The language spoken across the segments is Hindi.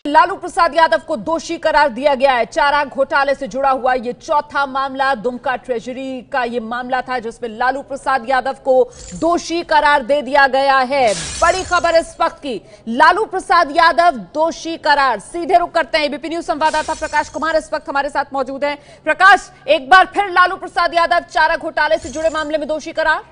लालू प्रसाद यादव को दोषी करार दिया गया है। चारा घोटाले से जुड़ा हुआ ये चौथा मामला दुमका ट्रेजरी का ये मामला था जिसमें लालू प्रसाद यादव को दोषी करार दे दिया गया है। बड़ी खबर इस वक्त की, लालू प्रसाद यादव दोषी करार। सीधे रुख करते हैं, एबीपी न्यूज संवाददाता प्रकाश कुमार इस वक्त हमारे साथ मौजूद हैं। प्रकाश, एक बार फिर लालू प्रसाद यादव चारा घोटाले से जुड़े मामले में दोषी करार।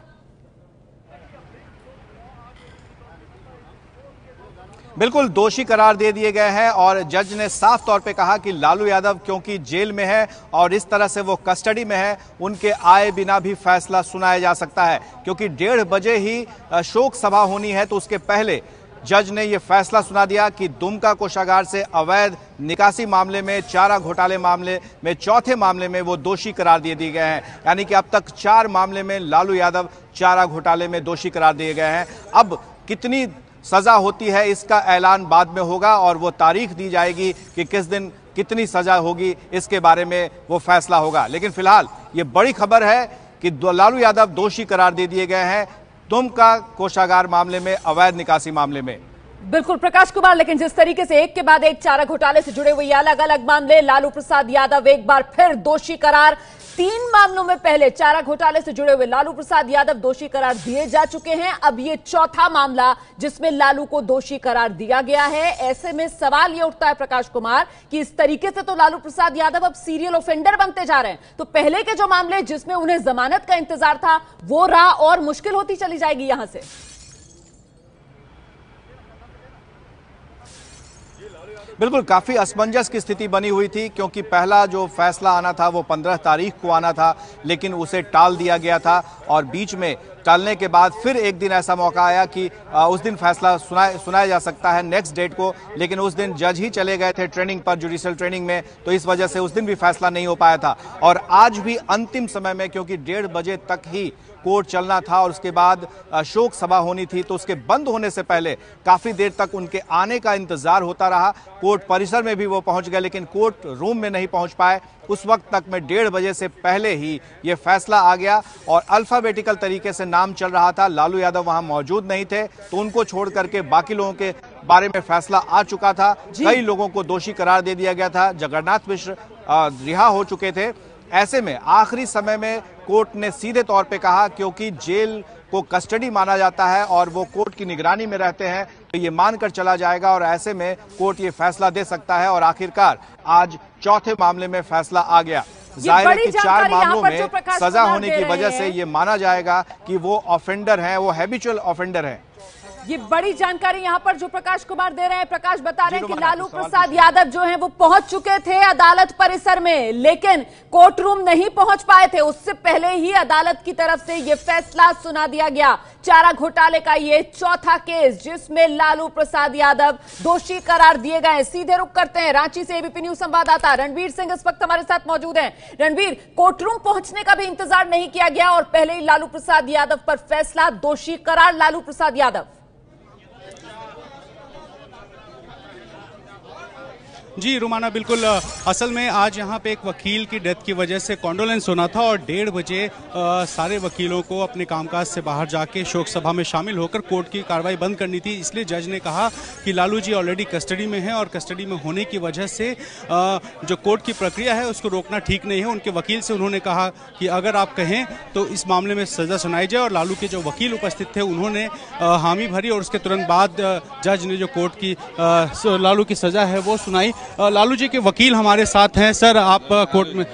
बिल्कुल दोषी करार दे दिए गए हैं और जज ने साफ तौर पे कहा कि लालू यादव क्योंकि जेल में है और इस तरह से वो कस्टडी में है, उनके आए बिना भी फैसला सुनाया जा सकता है। क्योंकि 1:30 बजे ही शोक सभा होनी है तो उसके पहले जज ने ये फैसला सुना दिया कि दुमका कोषागार से अवैध निकासी मामले में, चारा घोटाले मामले में, चौथे मामले में वो दोषी करार दे दिए गए हैं। यानी कि अब तक 4 मामले में लालू यादव चारा घोटाले में दोषी करार दिए गए हैं। अब कितनी सजा होती है इसका ऐलान बाद में होगा और वो तारीख दी जाएगी कि किस दिन कितनी सजा होगी, इसके बारे में वो फैसला होगा। लेकिन फिलहाल ये बड़ी खबर है कि लालू यादव दोषी करार दे दिए गए हैं दुमका कोषागार मामले में, अवैध निकासी मामले में। बिल्कुल प्रकाश कुमार, लेकिन जिस तरीके से एक के बाद एक चारा घोटाले से जुड़े हुए अलग अलग मामले, लालू प्रसाद यादव एक बार फिर दोषी करार। 3 मामलों में पहले चारा घोटाले से जुड़े हुए लालू प्रसाद यादव दोषी करार दिए जा चुके हैं। अब ये चौथा मामला जिसमें लालू को दोषी करार दिया गया है। ऐसे में सवाल ये उठता है प्रकाश कुमार कि इस तरीके से तो लालू प्रसाद यादव अब सीरियल ऑफेंडर बनते जा रहे हैं, तो पहले के जो मामले जिसमें उन्हें जमानत का इंतजार था वो राह और मुश्किल होती चली जाएगी यहां से। बिल्कुल काफी असमंजस की स्थिति बनी हुई थी क्योंकि पहला जो फैसला आना था वो 15 तारीख को आना था, लेकिन उसे टाल दिया गया था और बीच में टालने के बाद फिर एक दिन ऐसा मौका आया कि उस दिन फैसला सुनाया जा सकता है नेक्स्ट डेट को, लेकिन उस दिन जज ही चले गए थे ट्रेनिंग पर, जुडिशियल ट्रेनिंग में, तो इस वजह से उस दिन भी फैसला नहीं हो पाया था। और आज भी अंतिम समय में, क्योंकि 1:30 बजे तक ही कोर्ट चलना था और उसके बाद शोक सभा होनी थी, तो उसके बंद होने से पहले काफी देर तक उनके आने का इंतजार होता रहा। कोर्ट परिसर में भी वो पहुंच गए लेकिन कोर्ट रूम में नहीं पहुंच पाए। उस वक्त तक में 1:30 बजे से पहले ही ये फैसला आ गया और अल्फाबेटिकल तरीके से नाम चल रहा था। लालू यादव वहां मौजूद नहीं थे तो उनको छोड़ करके बाकी लोगों के बारे में फैसला आ चुका था। कई लोगों को दोषी करार दे दिया गया था। जगन्नाथ मिश्र रिहा हो चुके थे। ऐसे में आखिरी समय में कोर्ट ने सीधे तौर पे कहा, क्योंकि जेल को कस्टडी माना जाता है और वो कोर्ट की निगरानी में रहते हैं, तो ये मानकर चला जाएगा और ऐसे में कोर्ट ये फैसला दे सकता है। और आखिरकार आज चौथे मामले में फैसला आ गया। जाहिर है कि 4 मामलों में सजा होने की वजह से ये माना जाएगा कि वो ऑफेंडर हैं, वो हैबिचुअल ऑफेंडर हैं। ये बड़ी जानकारी यहां पर जो प्रकाश कुमार दे रहे हैं। प्रकाश बता रहे हैं कि लालू प्रसाद यादव जो हैं वो पहुंच चुके थे अदालत परिसर में, लेकिन कोर्ट रूम नहीं पहुंच पाए थे। उससे पहले ही अदालत की तरफ से ये फैसला सुना दिया गया। चारा घोटाले का ये चौथा केस जिसमें लालू प्रसाद यादव दोषी करार दिए गए। सीधे रुख करते हैं, रांची से एबीपी न्यूज संवाददाता रणवीर सिंह इस वक्त हमारे साथ मौजूद हैं। रणवीर, कोर्ट रूम पहुंचने का भी इंतजार नहीं किया गया और पहले ही लालू प्रसाद यादव पर फैसला, दोषी करार लालू प्रसाद यादव। जी रुमाना, बिल्कुल। असल में आज यहाँ पे एक वकील की डेथ की वजह से कॉन्डोलेंस होना था और 1:30 बजे सारे वकीलों को अपने कामकाज से बाहर जाके शोक सभा में शामिल होकर कोर्ट की कार्रवाई बंद करनी थी। इसलिए जज ने कहा कि लालू जी ऑलरेडी कस्टडी में हैं और कस्टडी में होने की वजह से जो कोर्ट की प्रक्रिया है उसको रोकना ठीक नहीं है। उनके वकील से उन्होंने कहा कि अगर आप कहें तो इस मामले में सजा सुनाई जाए और लालू के जो वकील उपस्थित थे उन्होंने हामी भरी और उसके तुरंत बाद जज ने जो कोर्ट की लालू की सजा है वो सुनाई। लालू जी के वकील हमारे साथ हैं। सर, आप कोर्ट में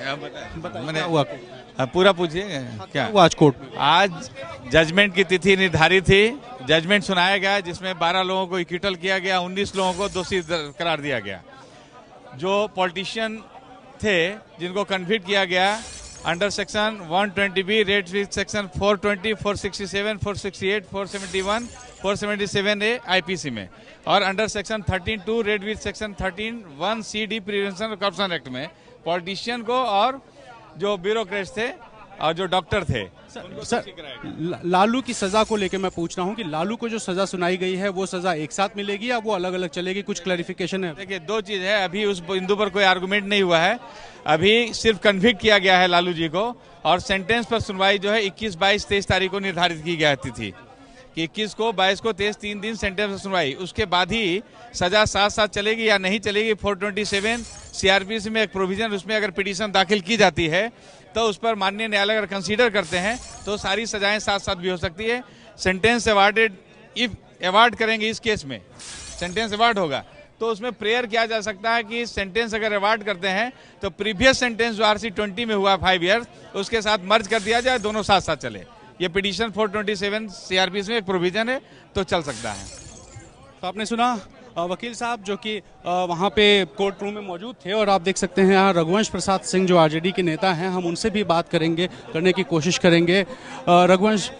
मैंने हुआ पूरा पूछिए क्या हुआ आज कोर्ट में? आज जजमेंट की तिथि निर्धारित थी। जजमेंट सुनाया गया जिसमें 12 लोगों को एक्विटल किया गया, 19 लोगों को दोषी करार दिया गया। जो पॉलिटिशियन थे जिनको कन्विक्ट किया गया under section 120B, read with section 420, 467, 468, 471, 477A IPC में, और under section 13(2) read with section 13(1)CD prevention corruption act में पॉलिटिशियन को और जो ब्यूरोक्रेट्स थे और जो डॉक्टर थे। सर, लालू की सजा को लेकर मैं पूछ रहा हूं कि लालू को जो सजा सुनाई गई है वो सजा एक साथ मिलेगी या वो अलग अलग चलेगी? कुछ क्लैरिफिकेशन है? देखिए, 2 चीज है। अभी उस बिंदु पर कोई आर्गुमेंट नहीं हुआ है। अभी सिर्फ कन्विक्ट किया गया है लालू जी को और सेंटेंस पर सुनवाई जो है 21, 22, 23 तारीख को निर्धारित की गई थी कि 21 को, 22 को, 23, 3 दिन सेंटेंस सुनवाई, उसके बाद ही सजा साथ साथ चलेगी या नहीं चलेगी। 427 सीआरपीसी में एक प्रोविजन, उसमें अगर पिटीशन दाखिल की जाती है तो उस पर माननीय न्यायालय अगर कंसीडर करते हैं तो सारी सजाएं साथ साथ भी हो सकती है। सेंटेंस अवार्डेड, इफ अवार्ड करेंगे इस केस में, सेंटेंस अवार्ड होगा तो उसमें प्रेयर किया जा सकता है कि सेंटेंस अगर अवार्ड करते हैं तो प्रीवियस सेंटेंस जो RC 20 में हुआ 5 ईयर्स, उसके साथ मर्ज कर दिया जाए, दोनों साथ साथ चले। ये पिटीशन 427 सीआरपीसी में एक प्रोविजन है तो चल सकता है। तो आपने सुना वकील साहब जो कि वहाँ पे कोर्ट रूम में मौजूद थे, और आप देख सकते हैं यहाँ रघुवंश प्रसाद सिंह जो आरजेडी के नेता हैं, हम उनसे भी बात करने की कोशिश करेंगे। रघुवंश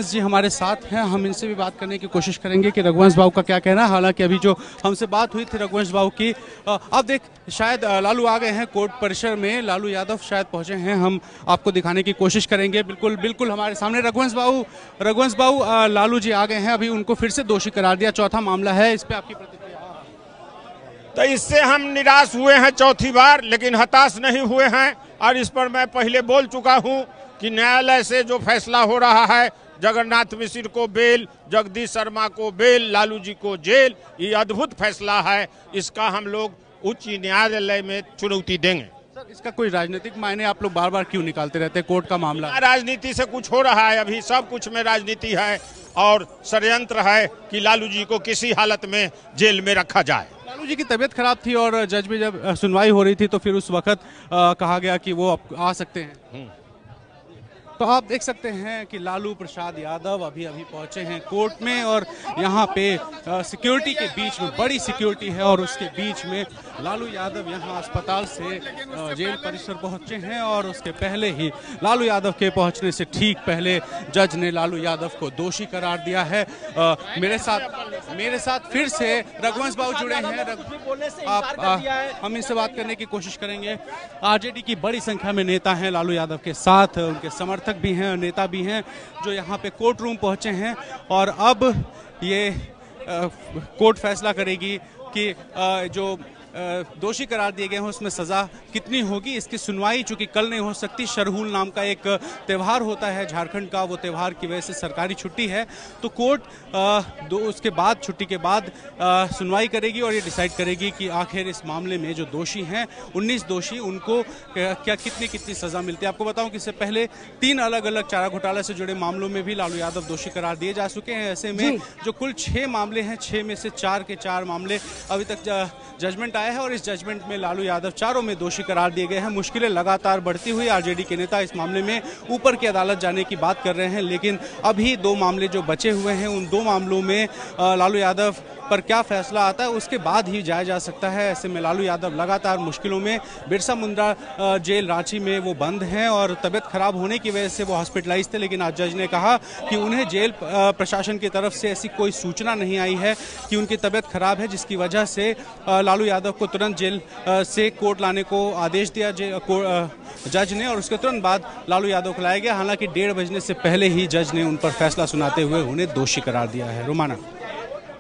जी हमारे साथ हैं, हम इनसे भी बात करने की कोशिश करेंगे कि रघुवंश बाबू का क्या कहना है। हालांकि अभी जो हमसे बात हुई थी रघुवंश बाबू की, अब देख शायद लालू आ गए हैं कोर्ट परिसर में, लालू यादव शायद पहुंचे हैं, हम आपको दिखाने की कोशिश करेंगे। बिल्कुल हमारे सामने रघुवंश बाबू लालू जी आ गए हैं, अभी उनको फिर से दोषी करार दिया, चौथा मामला है, इस पे आपकी प्रतिक्रिया? तो इससे हम निराश हुए हैं चौथी बार, लेकिन हताश नहीं हुए हैं। और इस पर मैं पहले बोल चुका हूं कि न्यायालय से जो फैसला हो रहा है, जगन्नाथ मिश्र को बेल, जगदीश शर्मा को बेल, लालू जी को जेल, ये अद्भुत फैसला है। इसका हम लोग उच्च न्यायालय में चुनौती देंगे। सर, इसका कोई राजनीतिक मायने आप लोग बार बार क्यों निकालते रहते हैं? कोर्ट का मामला, राजनीति से कुछ हो रहा है, अभी सब कुछ में राजनीति है और षड्यंत्र है कि लालू जी को किसी हालत में जेल में रखा जाए। लालू जी की तबीयत खराब थी और जज में जब सुनवाई हो रही थी तो फिर उस वक्त कहा गया कि वो आ सकते हैं। तो आप देख सकते हैं कि लालू प्रसाद यादव अभी पहुंचे हैं कोर्ट में, और यहाँ पे सिक्योरिटी के बीच में, बड़ी सिक्योरिटी है और उसके बीच में लालू यादव यहाँ अस्पताल से जेल परिसर पहुंचे हैं। और उसके पहले ही लालू यादव के पहुंचने से ठीक पहले जज ने लालू यादव को दोषी करार दिया है। मेरे साथ फिर से रघुवंश बाबू जुड़े हैं, हम इनसे बात करने की कोशिश करेंगे। आरजेडी की बड़ी संख्या में नेता हैं लालू यादव के साथ, उनके समर्थक भी हैं, नेता भी हैं जो यहाँ पे कोर्ट रूम पहुंचे हैं। और अब ये कोर्ट फैसला करेगी कि जो दोषी करार दिए गए हैं उसमें सजा कितनी होगी। इसकी सुनवाई चूंकि कल नहीं हो सकती, शरहुल नाम का एक त्यौहार होता है झारखंड का, वो त्यौहार की वजह से सरकारी छुट्टी है, तो कोर्ट उसके बाद, छुट्टी के बाद सुनवाई करेगी और ये डिसाइड करेगी कि आखिर इस मामले में जो दोषी हैं 19 दोषी, उनको क्या कितनी सजा मिलती है। आपको बताऊं कि इससे पहले 3 अलग अलग चारा घोटाले से जुड़े मामलों में भी लालू यादव दोषी करार दिए जा चुके हैं। ऐसे में जो कुल 6 मामले हैं, 6 में से 4 के 4 मामले अभी तक जजमेंट आया है और इस जजमेंट में लालू यादव चारों में दोषी करार दिए गए हैं। मुश्किलें लगातार बढ़ती हुई, आरजेडी के नेता इस मामले में ऊपर की अदालत जाने की बात कर रहे हैं, लेकिन अभी 2 मामले जो बचे हुए हैं, उन 2 मामलों में लालू यादव पर क्या फैसला आता है उसके बाद ही जाया जा सकता है। ऐसे में लालू यादव लगातार मुश्किलों में, बिरसा मुंडा जेल रांची में वो बंद हैं और तबियत खराब होने की वजह से वो हॉस्पिटलाइज थे, लेकिन आज जज ने कहा कि उन्हें जेल प्रशासन की तरफ से ऐसी कोई सूचना नहीं आई है कि उनकी तबियत खराब है, जिसकी वजह से लालू यादव को तुरंत जेल से कोर्ट लाने को आदेश दिया जज ने, और उसके तुरंत बाद लालू यादव को लाया गया। हालांकि 1:30 बजने से पहले ही जज ने उन पर फैसला सुनाते हुए उन्हें दोषी करार दिया है। रोमाना,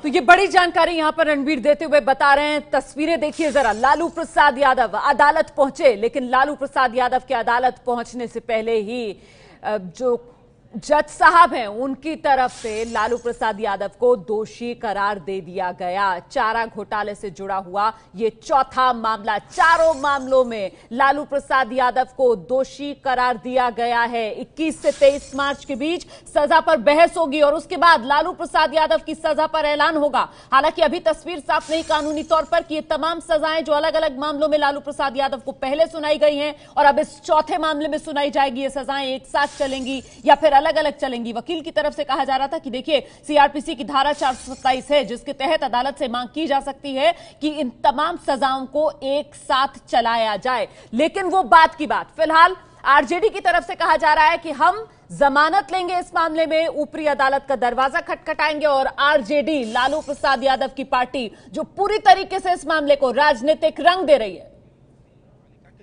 तो ये बड़ी जानकारी यहां पर रणवीर देते हुए बता रहे हैं। तस्वीरें देखिए जरा, लालू प्रसाद यादव अदालत पहुंचे, लेकिन लालू प्रसाद यादव के अदालत पहुंचने से पहले ही जो जज साहब हैं उनकी तरफ से लालू प्रसाद यादव को दोषी करार दे दिया गया। चारा घोटाले से जुड़ा हुआ ये चौथा मामला, चारों मामलों में लालू प्रसाद यादव को दोषी करार दिया गया है। 21 से 23 मार्च के बीच सजा पर बहस होगी और उसके बाद लालू प्रसाद यादव की सजा पर ऐलान होगा। हालांकि अभी तस्वीर साफ नहीं कानूनी तौर पर कि ये तमाम सजाएं जो अलग अलग मामलों में लालू प्रसाद यादव को पहले सुनाई गई हैं और अब इस चौथे मामले में सुनाई जाएगी, ये सजाएं एक साथ चलेंगी या फिर अलग अलग चलेंगी। वकील की तरफ से कहा जा रहा था कि देखिए सीआरपीसी की धारा 427 है जिसके तहत अदालत से मांग की जा सकती है कि इन तमाम सजाओं को एक साथ चलाया जाए, लेकिन वो बात की बात। फिलहाल आरजेडी की तरफ से कहा जा रहा है कि हम जमानत लेंगे इस मामले में, ऊपरी अदालत का दरवाजा खटखटाएंगे और आरजेडी, लालू प्रसाद यादव की पार्टी जो पूरी तरीके से इस मामले को राजनीतिक रंग दे रही है।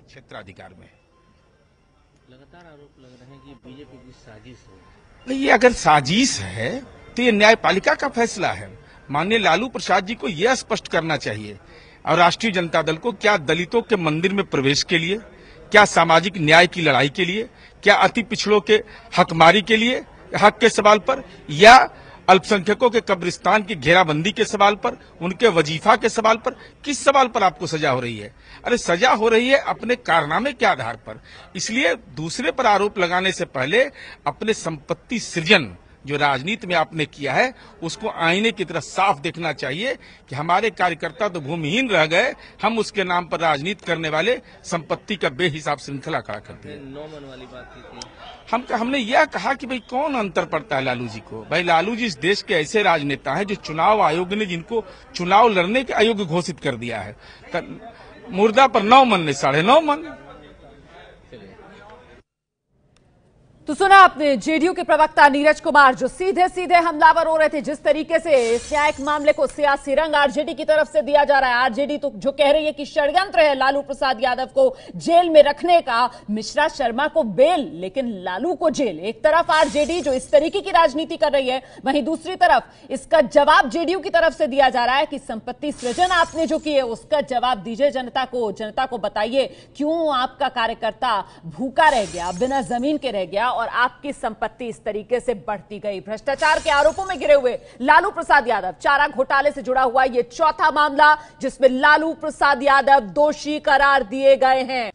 क्षेत्राधिकार में लगातार आरोप लग रहे हैं कि बीजेपी की साजिश है। ये अगर साजिश है तो ये न्यायपालिका का फैसला है। माननीय लालू प्रसाद जी को यह स्पष्ट करना चाहिए और राष्ट्रीय जनता दल को, क्या दलितों के मंदिर में प्रवेश के लिए, क्या सामाजिक न्याय की लड़ाई के लिए, क्या अति पिछड़ों के हकमारी के लिए, हक के सवाल पर, या अल्पसंख्यकों के कब्रिस्तान की घेराबंदी के सवाल पर, उनके वजीफा के सवाल पर, किस सवाल पर आपको सजा हो रही है? अरे सजा हो रही है अपने कारनामे के आधार पर। इसलिए दूसरे पर आरोप लगाने से पहले अपने संपत्ति सृजन जो राजनीति में आपने किया है उसको आईने की तरह साफ देखना चाहिए कि हमारे कार्यकर्ता तो भूमिहीन रह गए, हम उसके नाम पर राजनीति करने वाले संपत्ति का बेहिसाब श्रृंखला खड़ा कर दिए। 9 मन वाली बात की थी। हमने यह कहा कि भाई कौन अंतर पड़ता है लालू जी को? भाई लालू जी इस देश के ऐसे राजनेता हैं जो चुनाव आयोग ने जिनको चुनाव लड़ने के अयोग्य घोषित कर दिया है। मुर्दा पर 9 मन ने 9.5 मन। तो सुना आपने जेडीयू के प्रवक्ता नीरज कुमार जो सीधे सीधे हमलावर हो रहे थे। जिस तरीके से इस न्यायिक मामले को सियासी रंग आरजेडी की तरफ से दिया जा रहा है। आरजेडी तो जो कह रही है कि षड्यंत्र है लालू प्रसाद यादव को जेल में रखने का, मिश्रा शर्मा को बेल लेकिन लालू को जेल। एक तरफ आरजेडी जो इस तरीके की राजनीति कर रही है, वहीं दूसरी तरफ इसका जवाब जेडीयू की तरफ से दिया जा रहा है कि संपत्ति सृजन आपने जो की है उसका जवाब दीजिए जनता को बताइए क्यों आपका कार्यकर्ता भूखा रह गया, बिना जमीन के रह गया और आपकी संपत्ति इस तरीके से बढ़ती गई। भ्रष्टाचार के आरोपों में घिरे हुए लालू प्रसाद यादव, चारा घोटाले से जुड़ा हुआ यह चौथा मामला जिसमें लालू प्रसाद यादव दोषी करार दिए गए हैं।